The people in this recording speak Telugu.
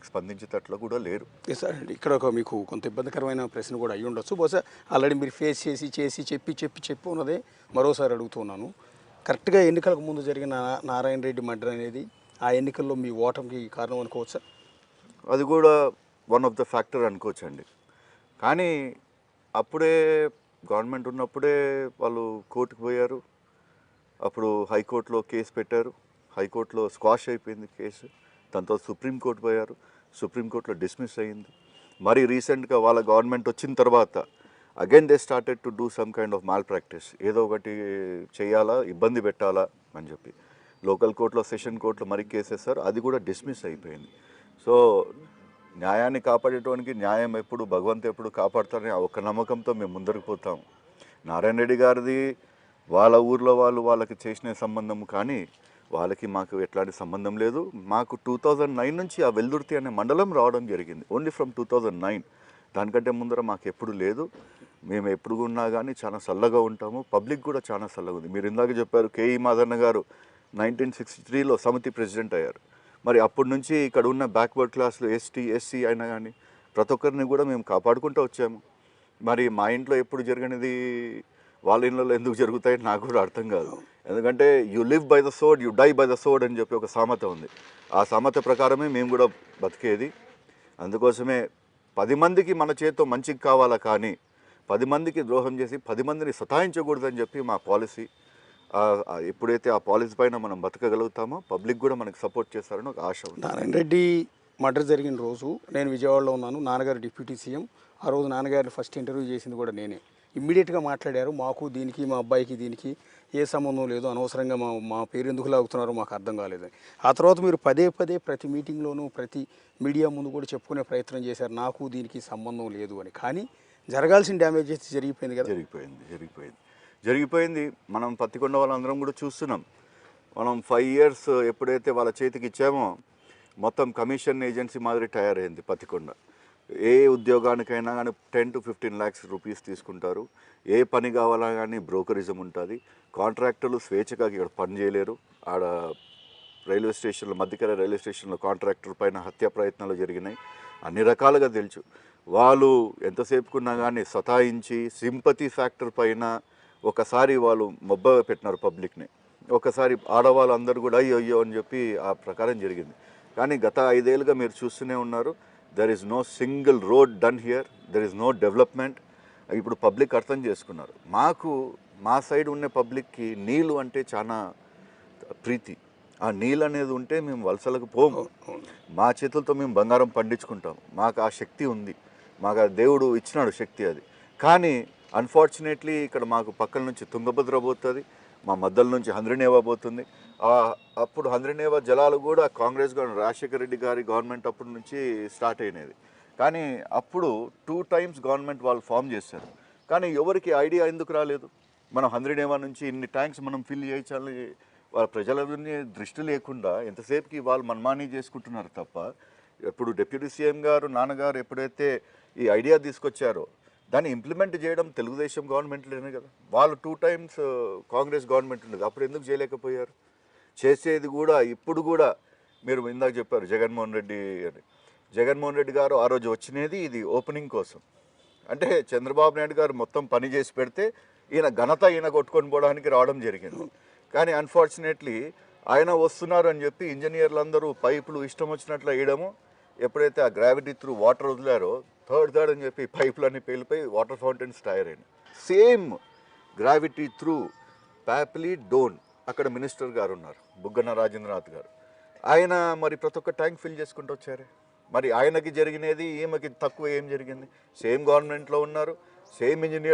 స్పందించేటట్లు కూడా లేరు. సార్ ఇక్కడ ఒక మీకు కొంత ఇబ్బందికరమైన ప్రశ్న కూడా అయ్యి ఉండొచ్చు. బహుశా ఆల్రెడీ మీరు ఫేస్ చేసి చెప్పి ఉన్నదే మరోసారి అడుగుతున్నాను. కరెక్ట్గా ఎన్నికలకు ముందు జరిగిన నారాయణ రెడ్డి మర్డర్ అనేది ఆ ఎన్నికల్లో మీ ఓటమికి కారణం అనుకోవచ్చా? అది కూడా వన్ ఆఫ్ ద ఫ్యాక్టర్ అనుకోవచ్చండి. కానీ అప్పుడే గవర్నమెంట్ ఉన్నప్పుడే వాళ్ళు కోర్టుకు పోయారు. అప్పుడు హైకోర్టులో కేసు పెట్టారు. హైకోర్టులో స్క్వాష్ అయిపోయింది కేసు. దాంతో సుప్రీంకోర్టు పోయారు. సుప్రీంకోర్టులో డిస్మిస్ అయ్యింది. మరి రీసెంట్గా వాళ్ళ గవర్నమెంట్ వచ్చిన తర్వాత again they started to do some kind of mall practice. ఏదో ఒకటి చేయాలా, ఇబ్బంది పెట్టాలా అని చెప్పి లోకల్ కోర్టులో, సెషన్ కోర్టులో మరి కేసేస్తారు. అది కూడా డిస్మిస్ అయిపోయింది. సో న్యాయాన్ని కాపాడేటానికి న్యాయం ఎప్పుడు, భగవంతు ఎప్పుడు కాపాడుతారని ఒక నమ్మకంతో మేము ముందరికి పోతాం. నారాయణ రెడ్డి గారిది వాళ్ళ ఊర్లో వాళ్ళకి చేసిన సంబంధం, కానీ వాళ్ళకి మాకు ఎట్లాంటి సంబంధం లేదు. మాకు 2009 నుంచి ఆ వెల్దుర్తి అనే మండలం రావడం జరిగింది. Only from 2009. దానికంటే ముందర మాకు ఎప్పుడు లేదు. మేము ఎప్పుడు ఉన్నా కానీ చాలా చల్లగా ఉంటాము. పబ్లిక్ కూడా చాలా చల్లగా ఉంది. మీరు ఇందాక చెప్పారు కేఈ మాదన్న గారు 1963లో సమితి ప్రెసిడెంట్ అయ్యారు. మరి అప్పటి నుంచి ఇక్కడ ఉన్న బ్యాక్వర్డ్ క్లాస్లో ఎస్సీ అయినా కానీ ప్రతి ఒక్కరిని కూడా మేము కాపాడుకుంటూ వచ్చాము. మరి మా ఇంట్లో ఎప్పుడు జరిగినది వాళ్ళ ఇళ్ళలో ఎందుకు జరుగుతాయని నాకు కూడా అర్థం కాదు. ఎందుకంటే you live by the sword, you die by the sword అని చెప్పి ఒక సామెత ఉంది. ఆ సామెత ప్రకారమే మేము కూడా బతికేది. అందుకోసమే 10 మందికి మన చేతితో మంచికి కావాలా, కానీ 10 మందికి ద్రోహం చేసి 10 మందిని సతాయించకూడదని చెప్పి మా పాలసీ. ఎప్పుడైతే ఆ పాలసీ పైన మనం బతకగలుగుతామో పబ్లిక్ కూడా మనకు సపోర్ట్ చేస్తారని ఒక ఆశ ఉంది. నారాయణ రెడ్డి మర్డర్ జరిగిన రోజు నేను విజయవాడలో ఉన్నాను. నాన్నగారు డిప్యూటీ సీఎం. ఆ రోజు నాన్నగారిని ఫస్ట్ ఇంటర్వ్యూ చేసింది కూడా నేనే. ఇమ్మీడియట్గా మాట్లాడారు, మాకు దీనికి మా అబ్బాయికి దీనికి ఏ సంబంధం లేదు, అనవసరంగా మా పేరు ఎందుకు లాగుతున్నారో మాకు అర్థం కాలేదు. ఆ తర్వాత మీరు పదే ప్రతి మీటింగ్లోనూ ప్రతి మీడియా ముందు కూడా చెప్పుకునే ప్రయత్నం చేశారు, నాకు దీనికి సంబంధం లేదు అని. కానీ జరగాల్సిన డ్యామేజ్ అయితే జరిగిపోయింది కదా. జరిగిపోయింది. మనం పత్తికొండ వాళ్ళందరం కూడా చూస్తున్నాం. మనం 5 years ఎప్పుడైతే వాళ్ళ చేతికి ఇచ్చామో మొత్తం కమిషన్ ఏజెన్సీ మాదిరి తయారైంది పత్తికొండ. ఏ ఉద్యోగానికైనా కానీ 10 to 15 lakhs రూపీస్ తీసుకుంటారు. ఏ పని కావాలా కానీ బ్రోకరిజం ఉంటుంది. కాంట్రాక్టర్లు స్వేచ్ఛగా ఇక్కడ పని చేయలేరు. ఆడ రైల్వే స్టేషన్లో, మధ్యకర రైల్వే స్టేషన్లో కాంట్రాక్టర్ పైన హత్య ప్రయత్నాలు జరిగినాయి. అన్ని రకాలుగా తెలుసు. వాళ్ళు ఎంతసేపుకున్నా కానీ సతాయించి సింపతి ఫ్యాక్టర్ పైన ఒకసారి వాళ్ళు మొబ్బ పెట్టినారు పబ్లిక్ని. ఒకసారి ఆడవాళ్ళు అందరూ కూడా అయ్యో అని చెప్పి ఆ ప్రకారం జరిగింది. కానీ గత 5 ఏళ్ళుగా మీరు చూస్తూనే ఉన్నారు. There is no single road done here, there is no development. ఇప్పుడు పబ్లిక్ అర్థం చేసుకున్నారు. మా సైడ్ ఉన్న పబ్లిక్కి నీళ్ళు అంటే చాలా ప్రీతి. ఆ నీళ్ళు అనేది ఉంటే మేము వలసలకు పోము. మా చేతులతో మేము బంగారం పండించుకుంటాం. మాకు ఆ శక్తి ఉంది. మాకు ఆ దేవుడు ఇచ్చినాడు శక్తి అది. కానీ అన్ఫార్చునేట్లీ ఇక్కడ మాకు పక్కన నుంచి తుంగభద్ర పోతుంది, మా మధ్యలో నుంచి హంద్రినేవా పోతుంది. అప్పుడు హంద్రినేవా జలాలు కూడా కాంగ్రెస్ గవర్నమెంట్, రాజశేఖర రెడ్డి గారి గవర్నమెంట్ అప్పటి నుంచి స్టార్ట్ అయినది. కానీ అప్పుడు 2 times గవర్నమెంట్ వాళ్ళు ఫామ్ చేశారు. కానీ ఎవరికి ఐడియా ఎందుకు రాలేదు? మనం హంద్రినేవా నుంచి ఇన్ని ట్యాంక్స్ మనం ఫిల్ చేయించాలి, వాళ్ళ ప్రజలని దృష్టి లేకుండా ఎంతసేపుకి వాళ్ళు మన్మానీ చేసుకుంటున్నారు తప్ప. ఇప్పుడు డిప్యూటీ సీఎం గారు, నాన్నగారు ఎప్పుడైతే ఈ ఐడియా తీసుకొచ్చారో దాన్ని ఇంప్లిమెంట్ చేయడం తెలుగుదేశం గవర్నమెంట్లోనే కదా. వాళ్ళు 2 times కాంగ్రెస్ గవర్నమెంట్ ఉండేది. అప్పుడు ఎందుకు చేయలేకపోయారు? చేసేది కూడా ఇప్పుడు కూడా మీరు ఇందాక చెప్పారు జగన్మోహన్ రెడ్డి అని. జగన్మోహన్ రెడ్డి గారు ఆ రోజు వచ్చినది ఇది ఓపెనింగ్ కోసం. అంటే చంద్రబాబు నాయుడు గారు మొత్తం పని చేసి పెడితే ఈయన కొట్టుకొని పోవడానికి రావడం జరిగింది. కానీ అన్ఫార్చునేట్లీ ఆయన వస్తున్నారు అని చెప్పి ఇంజనీర్లు అందరూ పైపులు ఇష్టం వచ్చినట్లు వేయడము. ఎప్పుడైతే ఆ గ్రావిటీ త్రూ వాటర్ వదిలారో థర్డ్ అని చెప్పి పైపులన్నీ పేలిపోయి వాటర్ ఫౌంటైన్స్ తయారైనాయి. సేమ్ గ్రావిటీ త్రూ ప్యాప్లీ డోన్ అక్కడ మినిస్టర్ గారు ఉన్నారు, బుగ్గన రాజేంద్రనాథ్ గారు. ఆయన మరి ప్రతి ఒక్క ట్యాంక్ ఫిల్ చేసుకుంటూ వచ్చారు. మరి ఆయనకి జరిగినది ఈమెకి తక్కువ ఏం జరిగింది? సేమ్ గవర్నమెంట్లో ఉన్నారు, సేమ్ ఇంజనీర్